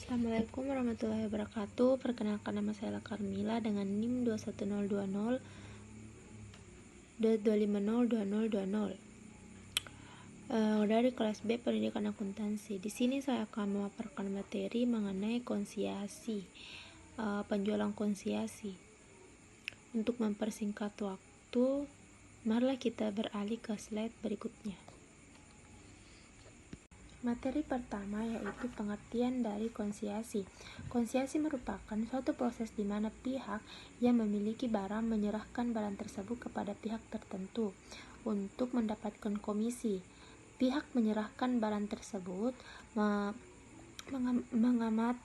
Assalamualaikum warahmatullahi wabarakatuh. Perkenalkan, nama saya Carmila dengan NIM 21020.2502020 dari kelas B Pendidikan Akuntansi. Di sini saya akan memaparkan materi mengenai konsiasi, penjualan konsiasi. Untuk mempersingkat waktu, marilah kita beralih ke slide berikutnya. Materi pertama yaitu pengertian dari konsiasi. Konsiasi merupakan suatu proses di mana pihak yang memiliki barang menyerahkan barang tersebut kepada pihak tertentu untuk mendapatkan komisi. Pihak menyerahkan barang tersebut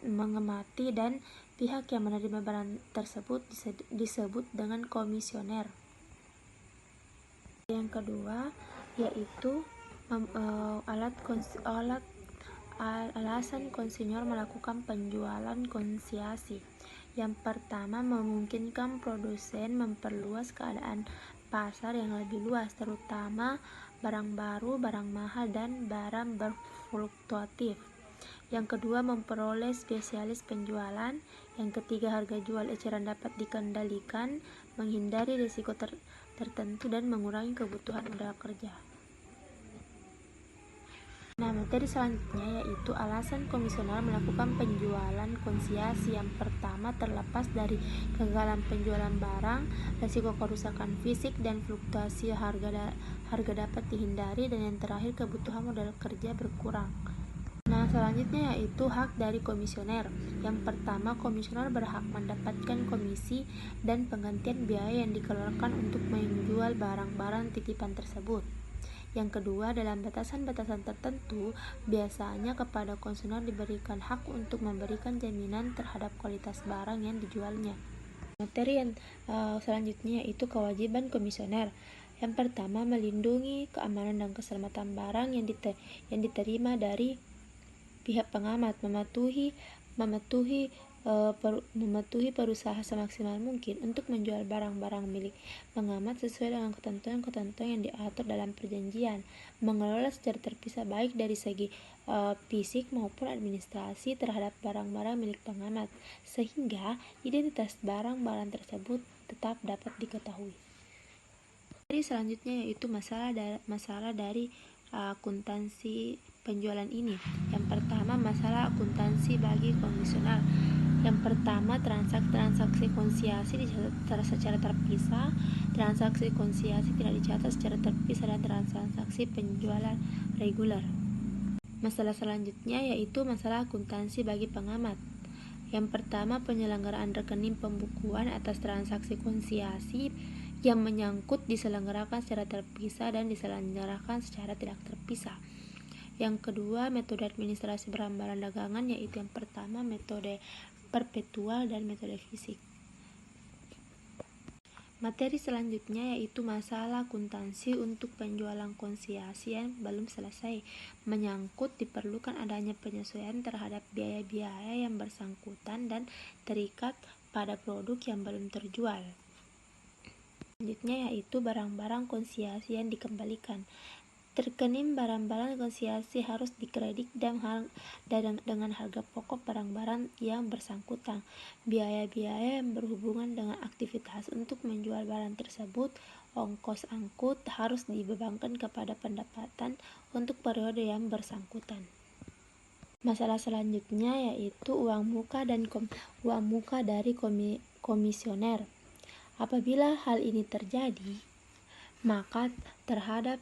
mengamati, dan pihak yang menerima barang tersebut disebut dengan komisioner. Yang kedua yaitu alasan konsinyur melakukan penjualan konsiasi. Yang pertama, memungkinkan produsen memperluas keadaan pasar yang lebih luas, terutama barang baru, barang mahal, dan barang berfluktuatif. Yang kedua, memperoleh spesialis penjualan. Yang ketiga, harga jual eceran dapat dikendalikan, menghindari risiko tertentu, dan mengurangi kebutuhan modal kerja. Nah, materi selanjutnya yaitu alasan komisioner melakukan penjualan konsiasi. Yang pertama, terlepas dari kegagalan penjualan barang, risiko kerusakan fisik, dan fluktuasi harga dapat dihindari, dan yang terakhir, kebutuhan modal kerja berkurang. Nah, selanjutnya yaitu hak dari komisioner. Yang pertama, komisioner berhak mendapatkan komisi dan penggantian biaya yang dikeluarkan untuk menjual barang-barang titipan tersebut. Yang kedua, dalam batasan-batasan tertentu, biasanya kepada komisioner diberikan hak untuk memberikan jaminan terhadap kualitas barang yang dijualnya. Materi yang selanjutnya yaitu kewajiban komisioner. Yang pertama, melindungi keamanan dan keselamatan barang yang diterima dari pihak pengamat, mematuhi berusaha semaksimal mungkin untuk menjual barang-barang milik pengamat sesuai dengan ketentuan-ketentuan yang diatur dalam perjanjian, mengelola secara terpisah baik dari segi fisik maupun administrasi terhadap barang-barang milik pengamat, sehingga identitas barang-barang tersebut tetap dapat diketahui. Jadi selanjutnya yaitu masalah dari akuntansi penjualan ini. Yang pertama, masalah akuntansi bagi komisioner. Yang pertama, transaksi konsiasi dicatat secara terpisah, transaksi konsiasi tidak dicatat secara terpisah, dan transaksi penjualan reguler. Masalah selanjutnya yaitu masalah akuntansi bagi pengamat. Yang pertama, penyelenggaraan rekening pembukuan atas transaksi konsiasi yang menyangkut diselenggarakan secara terpisah dan diselenggarakan secara tidak terpisah. Yang kedua, metode administrasi barang-barang dagangan, yaitu yang pertama metode perpetual dan metode fisik. Materi selanjutnya yaitu masalah akuntansi untuk penjualan konsiasi yang belum selesai, menyangkut diperlukan adanya penyesuaian terhadap biaya-biaya yang bersangkutan dan terikat pada produk yang belum terjual. Selanjutnya yaitu barang-barang konsiasi yang dikembalikan. Rekening barang-barang konsiasi harus dikredit dengan harga pokok barang-barang yang bersangkutan. Biaya-biaya yang berhubungan dengan aktivitas untuk menjual barang tersebut, ongkos angkut harus dibebankan kepada pendapatan untuk periode yang bersangkutan. Masalah selanjutnya yaitu uang muka dari komisioner. Apabila hal ini terjadi, maka terhadap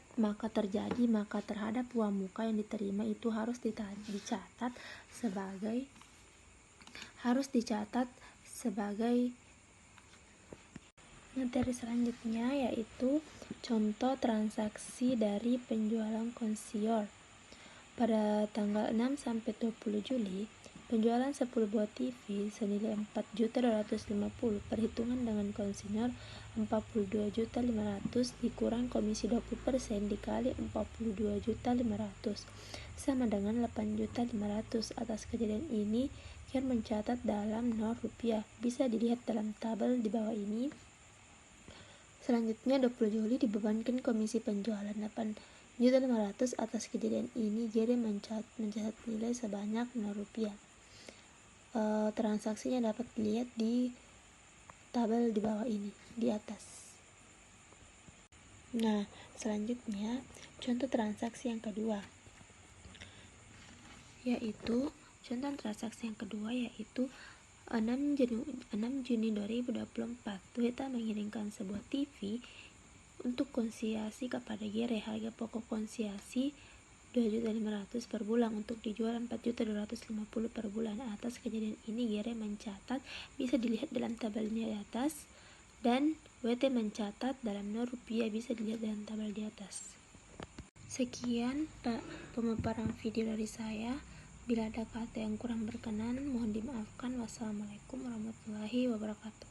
uang muka yang diterima itu harus dicatat sebagai materi selanjutnya yaitu contoh transaksi dari penjualan konsior. Pada tanggal 6 sampai 20 Juli, penjualan 10 buah TV senilai 4.250.000, perhitungan dengan konsinyur 42.500 dikurang komisi 20% dikali 42.500 sama dengan 8.500. Atas kejadian ini, Kian mencatat dalam nol rupiah. Bisa dilihat dalam tabel di bawah ini. Selanjutnya 20 Juli dibebankan komisi penjualan 8.500. Atas kejadian ini, Gere mencatat nilai sebanyak 0 rupiah. transaksinya dapat dilihat di tabel di bawah ini, di atas. Nah, selanjutnya contoh transaksi yang kedua, yaitu 6 Juni 2024, Toyota mengirimkan sebuah TV untuk konsiasi kepada Gere. Harga pokok konsiasi 2.500.000 per bulan untuk dijual 4.250.000 per bulan. Atas kejadian ini Gere mencatat, bisa dilihat dalam tabelnya di atas, dan WT mencatat dalam rupiah, bisa dilihat dalam tabel di atas. Sekian pemaparan video dari saya. Bila ada kata yang kurang berkenan, mohon dimaafkan. Wassalamualaikum warahmatullahi wabarakatuh.